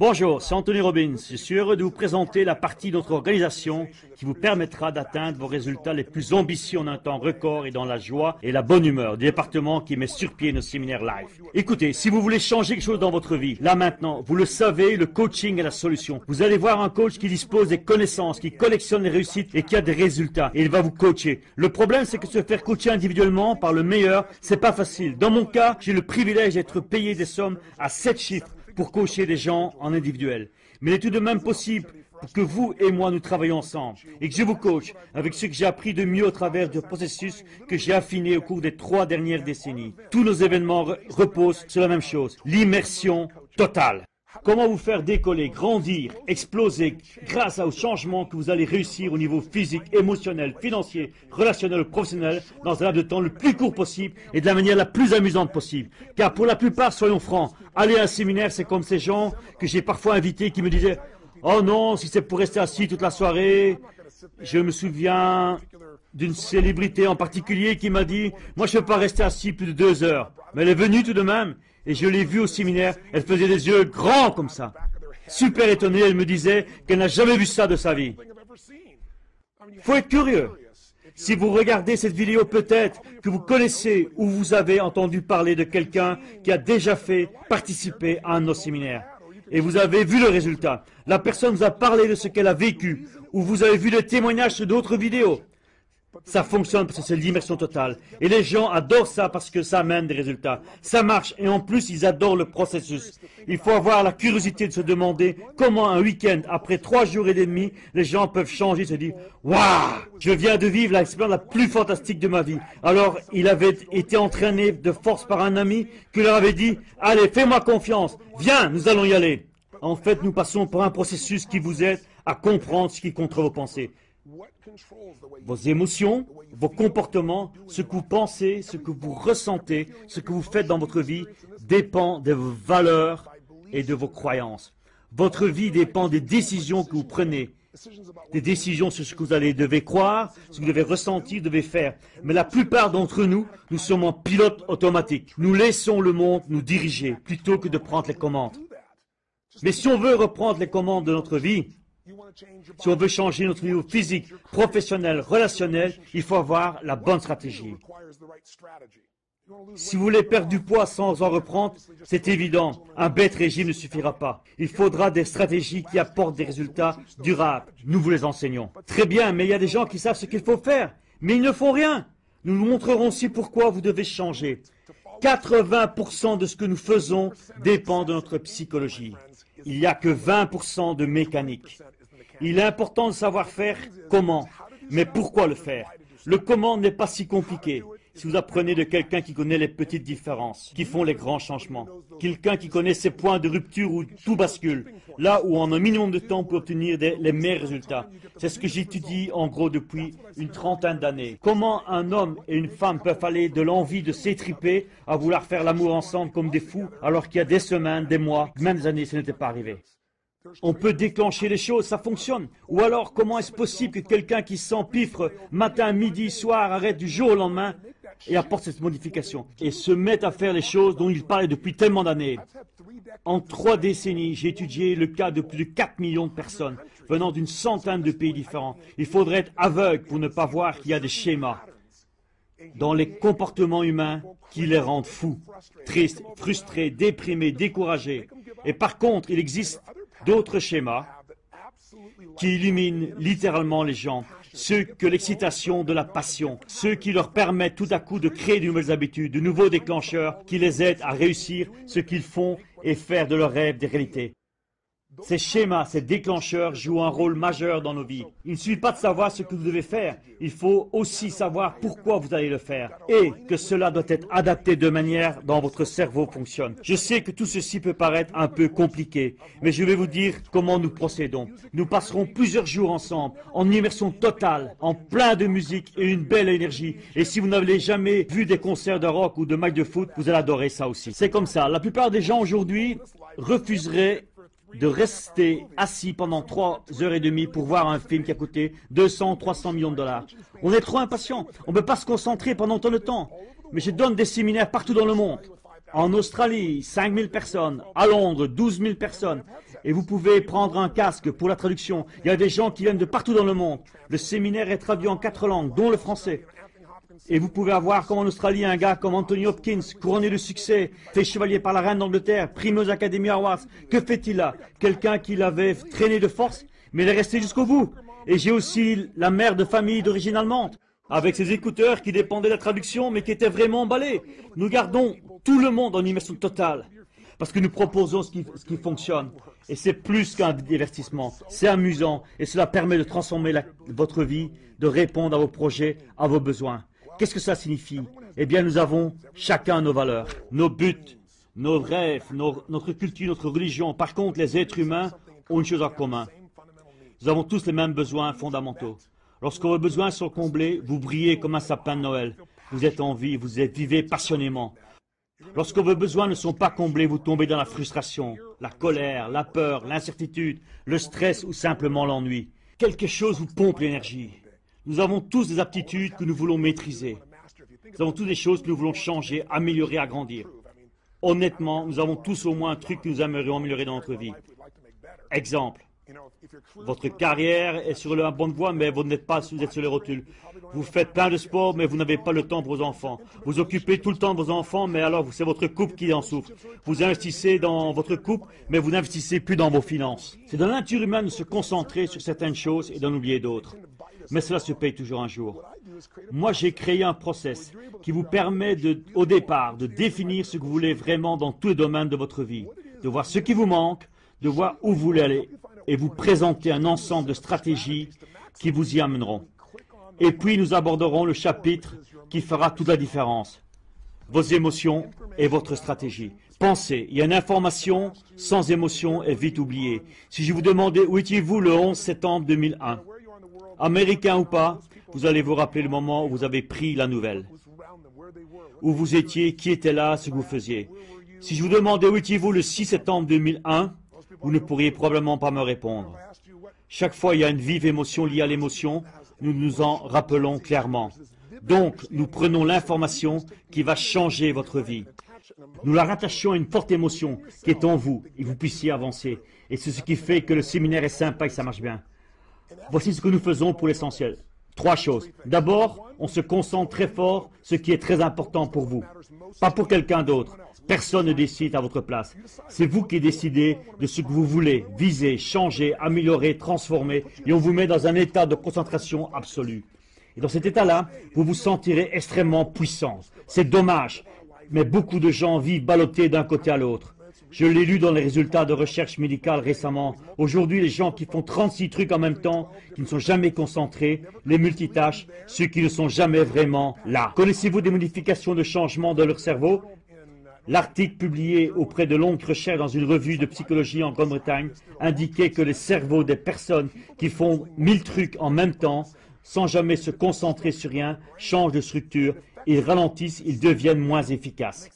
Bonjour, c'est Anthony Robbins. Je suis heureux de vous présenter la partie de notre organisation qui vous permettra d'atteindre vos résultats les plus ambitieux en un temps record et dans la joie et la bonne humeur du département qui met sur pied nos séminaires live. Écoutez, si vous voulez changer quelque chose dans votre vie, là maintenant, vous le savez, le coaching est la solution. Vous allez voir un coach qui dispose des connaissances, qui collectionne les réussites et qui a des résultats. Et il va vous coacher. Le problème, c'est que se faire coacher individuellement par le meilleur, c'est pas facile. Dans mon cas, j'ai le privilège d'être payé des sommes à 7 chiffres pour coacher des gens en individuel. Mais il est tout de même possible pour que vous et moi nous travaillions ensemble et que je vous coach avec ce que j'ai appris de mieux au travers du processus que j'ai affiné au cours des 3 dernières décennies. Tous nos événements reposent sur la même chose, l'immersion totale. Comment vous faire décoller, grandir, exploser grâce aux changements que vous allez réussir au niveau physique, émotionnel, financier, relationnel ou professionnel dans un laps de temps le plus court possible et de la manière la plus amusante possible. Car pour la plupart, soyons francs, aller à un séminaire, c'est comme ces gens que j'ai parfois invités qui me disaient « Oh non, si c'est pour rester assis toute la soirée ». Je me souviens d'une célébrité en particulier qui m'a dit « Moi, je ne peux pas rester assis plus de 2 heures ». Mais elle est venue tout de même. Et je l'ai vue au séminaire, elle faisait des yeux grands comme ça. Super étonnée, elle me disait qu'elle n'a jamais vu ça de sa vie. Faut être curieux. Si vous regardez cette vidéo, peut-être que vous connaissez ou vous avez entendu parler de quelqu'un qui a déjà participé à un de nos séminaires. Et vous avez vu le résultat. La personne vous a parlé de ce qu'elle a vécu, ou vous avez vu des témoignages sur d'autres vidéos. Ça fonctionne parce que c'est l'immersion totale. Et les gens adorent ça parce que ça amène des résultats. Ça marche et en plus, ils adorent le processus. Il faut avoir la curiosité de se demander comment un week-end, après 3 jours et demi, les gens peuvent changer, se dire « Waouh, je viens de vivre l'expérience la plus fantastique de ma vie. » Alors, il avait été entraîné de force par un ami qui leur avait dit « Allez, fais-moi confiance, viens, nous allons y aller. » En fait, nous passons par un processus qui vous aide à comprendre ce qui contre vos pensées. Vos émotions, vos comportements, ce que vous pensez, ce que vous ressentez, ce que vous faites dans votre vie dépend de vos valeurs et de vos croyances. Votre vie dépend des décisions que vous prenez, des décisions sur ce que vous devez croire, ce que vous devez ressentir, devez faire. Mais la plupart d'entre nous, nous sommes en pilote automatique. Nous laissons le monde nous diriger plutôt que de prendre les commandes. Mais si on veut reprendre les commandes de notre vie, si on veut changer notre niveau physique, professionnel, relationnel, il faut avoir la bonne stratégie. Si vous voulez perdre du poids sans en reprendre, c'est évident, un bête régime ne suffira pas. Il faudra des stratégies qui apportent des résultats durables. Nous vous les enseignons. Très bien, mais il y a des gens qui savent ce qu'il faut faire, mais ils ne font rien. Nous vous montrerons aussi pourquoi vous devez changer. 80% de ce que nous faisons dépend de notre psychologie. Il n'y a que 20% de mécanique. Il est important de savoir faire comment, mais pourquoi le faire. Le comment n'est pas si compliqué. Si vous apprenez de quelqu'un qui connaît les petites différences, qui font les grands changements, quelqu'un qui connaît ses points de rupture où tout bascule, là où en un minimum de temps on peut obtenir les meilleurs résultats. C'est ce que j'étudie en gros depuis une 30aine d'années. Comment un homme et une femme peuvent aller de l'envie de s'étriper à vouloir faire l'amour ensemble comme des fous, alors qu'il y a des semaines, des mois, même des années, ce n'était pas arrivé. On peut déclencher les choses, ça fonctionne. Ou alors, comment est-ce possible que quelqu'un qui s'empiffre matin, midi, soir, arrête du jour au lendemain et apporte cette modification et se mette à faire les choses dont il parlait depuis tellement d'années? En 3 décennies, j'ai étudié le cas de plus de 4 millions de personnes venant d'une centaine de pays différents. Il faudrait être aveugle pour ne pas voir qu'il y a des schémas dans les comportements humains qui les rendent fous, tristes, frustrés, déprimés, découragés. Et par contre, il existe d'autres schémas qui illuminent littéralement les gens, ceux que l'excitation de la passion, ceux qui leur permettent tout à coup de créer de nouvelles habitudes, de nouveaux déclencheurs qui les aident à réussir ce qu'ils font et faire de leurs rêves des réalités. Ces schémas, ces déclencheurs jouent un rôle majeur dans nos vies. Il ne suffit pas de savoir ce que vous devez faire, il faut aussi savoir pourquoi vous allez le faire et que cela doit être adapté de manière dont votre cerveau fonctionne. Je sais que tout ceci peut paraître un peu compliqué, mais je vais vous dire comment nous procédons. Nous passerons plusieurs jours ensemble, en immersion totale, en plein de musique et une belle énergie. Et si vous n'avez jamais vu des concerts de rock ou de matchs de foot, vous allez adorer ça aussi. C'est comme ça. La plupart des gens aujourd'hui refuseraient de rester assis pendant 3 heures et demie pour voir un film qui a coûté 200, 300 millions de dollars. On est trop impatient. On ne peut pas se concentrer pendant tant de temps. Mais je donne des séminaires partout dans le monde. En Australie, 5 000 personnes. À Londres, 12 000 personnes. Et vous pouvez prendre un casque pour la traduction. Il y a des gens qui viennent de partout dans le monde. Le séminaire est traduit en 4 langues, dont le français. Et vous pouvez avoir, comme en Australie, un gars comme Anthony Hopkins, couronné de succès, fait chevalier par la reine d'Angleterre, primé aux Academy Awards. Que fait-il là? Quelqu'un qui l'avait traîné de force, mais il est resté jusqu'au bout. Et j'ai aussi la mère de famille d'origine allemande, avec ses écouteurs qui dépendaient de la traduction, mais qui étaient vraiment emballés. Nous gardons tout le monde en immersion totale, parce que nous proposons ce qui fonctionne. Et c'est plus qu'un divertissement, c'est amusant, et cela permet de transformer votre vie, de répondre à vos projets, à vos besoins. Qu'est-ce que ça signifie? Eh bien, nous avons chacun nos valeurs, nos buts, nos rêves, notre culture, notre religion. Par contre, les êtres humains ont une chose en commun. Nous avons tous les mêmes besoins fondamentaux. Lorsque vos besoins sont comblés, vous brillez comme un sapin de Noël. Vous êtes en vie, vivez passionnément. Lorsque vos besoins ne sont pas comblés, vous tombez dans la frustration, la colère, la peur, l'incertitude, le stress ou simplement l'ennui. Quelque chose vous pompe l'énergie. Nous avons tous des aptitudes que nous voulons maîtriser. Nous avons tous des choses que nous voulons changer, améliorer, agrandir. Honnêtement, nous avons tous au moins un truc que nous aimerions améliorer dans notre vie. Exemple. Votre carrière est sur la bonne voie, mais vous n'êtes pas, vous êtes sur les rotules. Vous faites plein de sport, mais vous n'avez pas le temps pour vos enfants. Vous occupez tout le temps de vos enfants, mais alors c'est votre couple qui en souffre. Vous investissez dans votre couple, mais vous n'investissez plus dans vos finances. C'est dans la nature humaine de se concentrer sur certaines choses et d'en oublier d'autres. Mais cela se paye toujours un jour. Moi, j'ai créé un process qui vous permet au départ de définir ce que vous voulez vraiment dans tous les domaines de votre vie, de voir ce qui vous manque, de voir où vous voulez aller et vous présenter un ensemble de stratégies qui vous y amèneront. Et puis, nous aborderons le chapitre qui fera toute la différence. Vos émotions et votre stratégie. Pensez, il y a une information sans émotion est vite oubliée. Si je vous demandais où étiez-vous le 11 septembre 2001, américain ou pas, vous allez vous rappeler le moment où vous avez pris la nouvelle. Où vous étiez, qui était là, ce que vous faisiez. Si je vous demandais où étiez-vous le 6 septembre 2001, vous ne pourriez probablement pas me répondre. Chaque fois, il y a une vive émotion liée à l'émotion, nous nous en rappelons clairement. Donc, nous prenons l'information qui va changer votre vie. Nous la rattachons à une forte émotion qui est en vous et vous puissiez avancer. Et c'est ce qui fait que le séminaire est sympa et que ça marche bien. Voici ce que nous faisons pour l'essentiel. 3 choses. D'abord, on se concentre très fort sur ce qui est très important pour vous, pas pour quelqu'un d'autre. Personne ne décide à votre place. C'est vous qui décidez de ce que vous voulez, viser, changer, améliorer, transformer, et on vous met dans un état de concentration absolue. Et dans cet état-là, vous vous sentirez extrêmement puissant. C'est dommage, mais beaucoup de gens vivent ballottés d'un côté à l'autre. Je l'ai lu dans les résultats de recherche médicale récemment. Aujourd'hui, les gens qui font 36 trucs en même temps, qui ne sont jamais concentrés, les multitâches, ceux qui ne sont jamais vraiment là. Connaissez-vous des modifications de changement dans leur cerveau? L'article publié auprès de longues recherches dans une revue de psychologie en Grande-Bretagne indiquait que les cerveaux des personnes qui font 1000 trucs en même temps, sans jamais se concentrer sur rien, changent de structure, ils ralentissent, ils deviennent moins efficaces.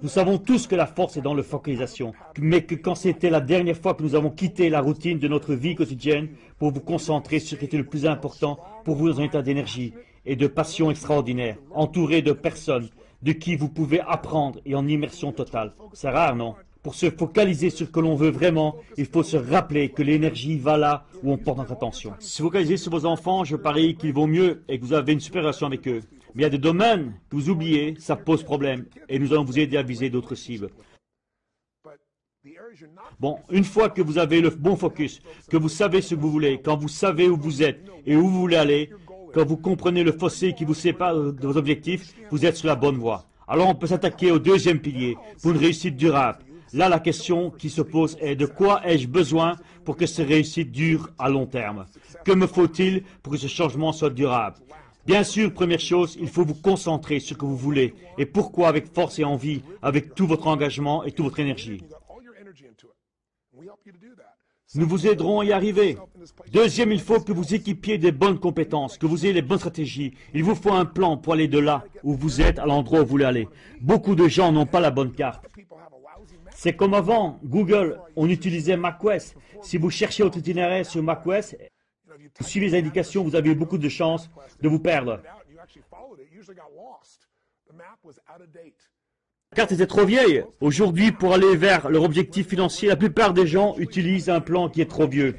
Nous savons tous que la force est dans la focalisation, mais que quand c'était la dernière fois que nous avons quitté la routine de notre vie quotidienne pour vous concentrer sur ce qui était le plus important pour vous dans un état d'énergie et de passion extraordinaire, entouré de personnes de qui vous pouvez apprendre et en immersion totale. C'est rare, non? Pour se focaliser sur ce que l'on veut vraiment, il faut se rappeler que l'énergie va là où on porte notre attention. Se focaliser sur vos enfants, je parie qu'il vaut mieux et que vous avez une super relation avec eux. Mais il y a des domaines que vous oubliez, ça pose problème, et nous allons vous aider à viser d'autres cibles. Bon, une fois que vous avez le bon focus, que vous savez ce que vous voulez, quand vous savez où vous êtes et où vous voulez aller, quand vous comprenez le fossé qui vous sépare de vos objectifs, vous êtes sur la bonne voie. Alors on peut s'attaquer au deuxième pilier, pour une réussite durable. Là, la question qui se pose est de quoi ai-je besoin pour que cette réussite dure à long terme? Que me faut-il pour que ce changement soit durable? Bien sûr, première chose, il faut vous concentrer sur ce que vous voulez et pourquoi avec force et envie, avec tout votre engagement et toute votre énergie. Nous vous aiderons à y arriver. Deuxième, il faut que vous équipiez des bonnes compétences, que vous ayez les bonnes stratégies. Il vous faut un plan pour aller de là où vous êtes à l'endroit où vous voulez aller. Beaucoup de gens n'ont pas la bonne carte. C'est comme avant, Google, on utilisait MapQuest. Si vous cherchez votre itinéraire sur MapQuest, vous suivez les indications, vous avez beaucoup de chances de vous perdre. La carte était trop vieille. Aujourd'hui, pour aller vers leur objectif financier, la plupart des gens utilisent un plan qui est trop vieux.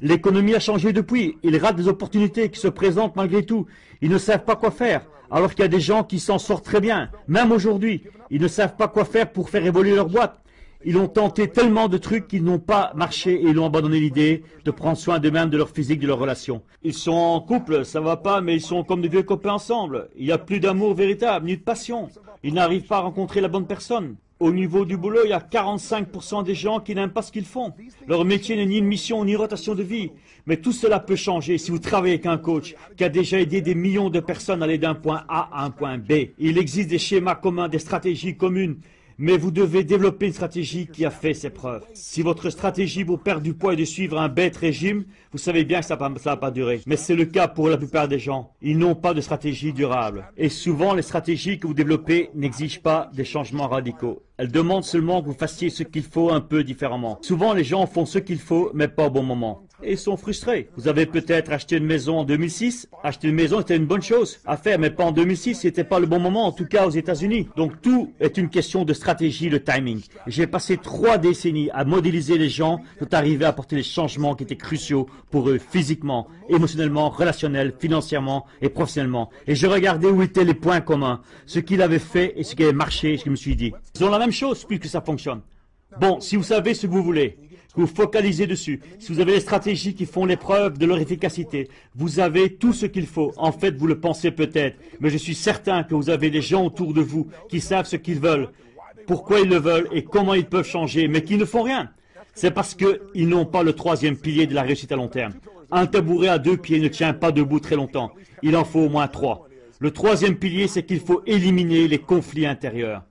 L'économie a changé depuis. Ils ratent des opportunités qui se présentent malgré tout. Ils ne savent pas quoi faire. Alors qu'il y a des gens qui s'en sortent très bien. Même aujourd'hui, ils ne savent pas quoi faire pour faire évoluer leur boîte. Ils ont tenté tellement de trucs qu'ils n'ont pas marché et ils ont abandonné l'idée de prendre soin d'eux-mêmes, de leur physique, de leur relation. Ils sont en couple, ça va pas, mais ils sont comme des vieux copains ensemble. Il n'y a plus d'amour véritable, ni de passion. Ils n'arrivent pas à rencontrer la bonne personne. Au niveau du boulot, il y a 45% des gens qui n'aiment pas ce qu'ils font. Leur métier n'est ni une mission, ni une rotation de vie. Mais tout cela peut changer si vous travaillez avec un coach qui a déjà aidé des millions de personnes à aller d'un point A à un point B. Il existe des schémas communs, des stratégies communes. Mais vous devez développer une stratégie qui a fait ses preuves. Si votre stratégie pour perdre du poids est de suivre un bête régime, vous savez bien que ça ne va pas durer. Mais c'est le cas pour la plupart des gens. Ils n'ont pas de stratégie durable. Et souvent, les stratégies que vous développez n'exigent pas des changements radicaux. Elles demandent seulement que vous fassiez ce qu'il faut un peu différemment. Souvent, les gens font ce qu'il faut, mais pas au bon moment. Et ils sont frustrés. Vous avez peut-être acheté une maison en 2006. Acheter une maison était une bonne chose à faire, mais pas en 2006. C'était pas le bon moment, en tout cas aux États-Unis. Donc tout est une question de stratégie, de timing. J'ai passé 3 décennies à modéliser les gens pour arriver à apporter les changements qui étaient cruciaux pour eux, physiquement, émotionnellement, relationnellement, financièrement et professionnellement. Et je regardais où étaient les points communs, ce qu'il avait fait et ce qui avait marché, et ce que je me suis dit. Ils ont la même chose puisque ça fonctionne. Bon, si vous savez ce que vous voulez, que vous focalisez dessus, si vous avez les stratégies qui font l'épreuve de leur efficacité, vous avez tout ce qu'il faut. En fait, vous le pensez peut-être, mais je suis certain que vous avez des gens autour de vous qui savent ce qu'ils veulent, pourquoi ils le veulent et comment ils peuvent changer, mais qui ne font rien. C'est parce qu'ils n'ont pas le 3e pilier de la réussite à long terme. Un tabouret à 2 pieds ne tient pas debout très longtemps. Il en faut au moins 3. Le 3e pilier, c'est qu'il faut éliminer les conflits intérieurs.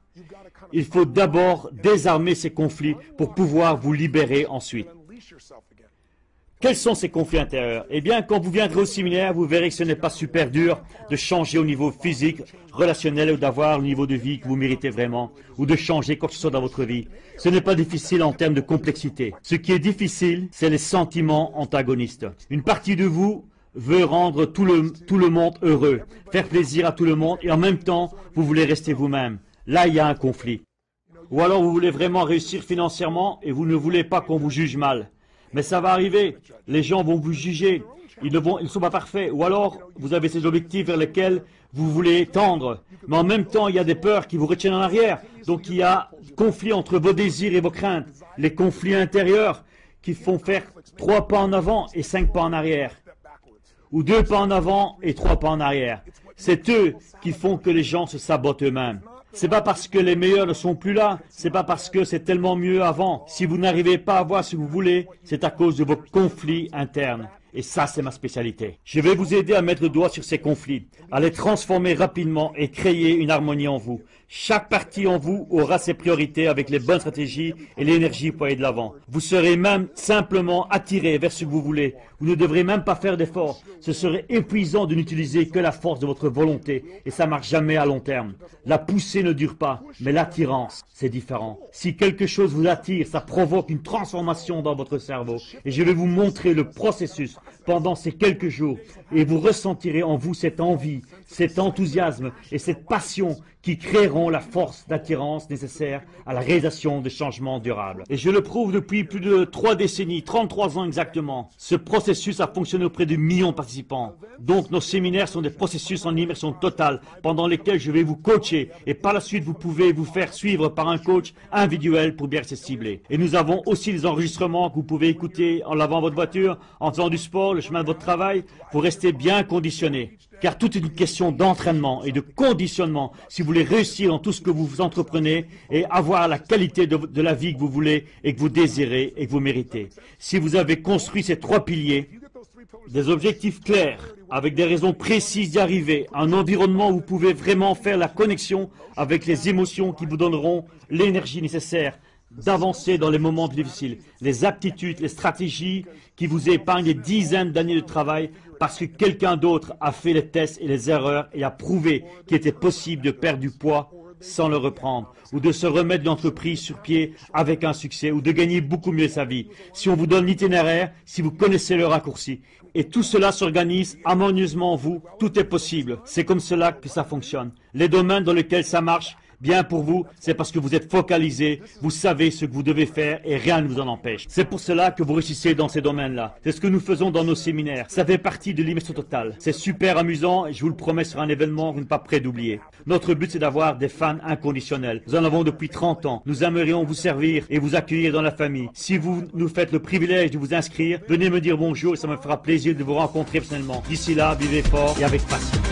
Il faut d'abord désarmer ces conflits pour pouvoir vous libérer ensuite. Quels sont ces conflits intérieurs? Eh bien, quand vous viendrez au séminaire, vous verrez que ce n'est pas super dur de changer au niveau physique, relationnel ou d'avoir le niveau de vie que vous méritez vraiment, ou de changer quoi que ce soit dans votre vie. Ce n'est pas difficile en termes de complexité. Ce qui est difficile, c'est les sentiments antagonistes. Une partie de vous veut rendre tout le monde heureux, faire plaisir à tout le monde, et en même temps, vous voulez rester vous-même. Là, il y a un conflit. Ou alors, vous voulez vraiment réussir financièrement et vous ne voulez pas qu'on vous juge mal. Mais ça va arriver. Les gens vont vous juger. Ils ne sont pas parfaits. Ou alors, vous avez ces objectifs vers lesquels vous voulez tendre. Mais en même temps, il y a des peurs qui vous retiennent en arrière. Donc, il y a conflit entre vos désirs et vos craintes. Les conflits intérieurs qui font faire 3 pas en avant et 5 pas en arrière. Ou 2 pas en avant et 3 pas en arrière. C'est eux qui font que les gens se sabotent eux-mêmes. C'est pas parce que les meilleurs ne sont plus là, c'est pas parce que c'est tellement mieux avant. Si vous n'arrivez pas à voir ce que vous voulez, c'est à cause de vos conflits internes. Et ça, c'est ma spécialité. Je vais vous aider à mettre le doigt sur ces conflits, à les transformer rapidement et créer une harmonie en vous. Chaque partie en vous aura ses priorités avec les bonnes stratégies et l'énergie pour aller de l'avant. Vous serez même simplement attiré vers ce que vous voulez. Vous ne devrez même pas faire d'efforts. Ce serait épuisant de n'utiliser que la force de votre volonté et ça ne marche jamais à long terme. La poussée ne dure pas, mais l'attirance, c'est différent. Si quelque chose vous attire, ça provoque une transformation dans votre cerveau. Et je vais vous montrer le processus pendant ces quelques jours et vous ressentirez en vous cette envie, cet enthousiasme et cette passion qui créeront la force d'attirance nécessaire à la réalisation de changements durables. Et je le prouve depuis plus de 3 décennies, 33 ans exactement. Ce processus a fonctionné auprès de millions de participants. Donc nos séminaires sont des processus en immersion totale pendant lesquels je vais vous coacher et par la suite vous pouvez vous faire suivre par un coach individuel pour bien rester ciblé. Et nous avons aussi des enregistrements que vous pouvez écouter en lavant votre voiture, en faisant du sport, le chemin de votre travail, pour rester bien conditionné. Car tout est une question d'entraînement et de conditionnement si vous voulez réussir dans tout ce que vous entreprenez et avoir la qualité de la vie que vous voulez et que vous désirez et que vous méritez. Si vous avez construit ces 3 piliers, des objectifs clairs, avec des raisons précises d'y arriver, un environnement où vous pouvez vraiment faire la connexion avec les émotions qui vous donneront l'énergie nécessaire d'avancer dans les moments difficiles, les aptitudes, les stratégies qui vous épargnent des dizaines d'années de travail parce que quelqu'un d'autre a fait les tests et les erreurs et a prouvé qu'il était possible de perdre du poids sans le reprendre, ou de se remettre l'entreprise sur pied avec un succès, ou de gagner beaucoup mieux sa vie. Si on vous donne l'itinéraire, si vous connaissez le raccourci, et tout cela s'organise harmonieusement en vous, tout est possible. C'est comme cela que ça fonctionne. Les domaines dans lesquels ça marche, bien pour vous, c'est parce que vous êtes focalisé, vous savez ce que vous devez faire et rien ne vous en empêche. C'est pour cela que vous réussissez dans ces domaines-là. C'est ce que nous faisons dans nos séminaires. Ça fait partie de l'immersion totale. C'est super amusant et je vous le promets sur un événement que vous n'êtes pas prêt d'oublier. Notre but, c'est d'avoir des fans inconditionnels. Nous en avons depuis 30 ans. Nous aimerions vous servir et vous accueillir dans la famille. Si vous nous faites le privilège de vous inscrire, venez me dire bonjour et ça me fera plaisir de vous rencontrer personnellement. D'ici là, vivez fort et avec passion.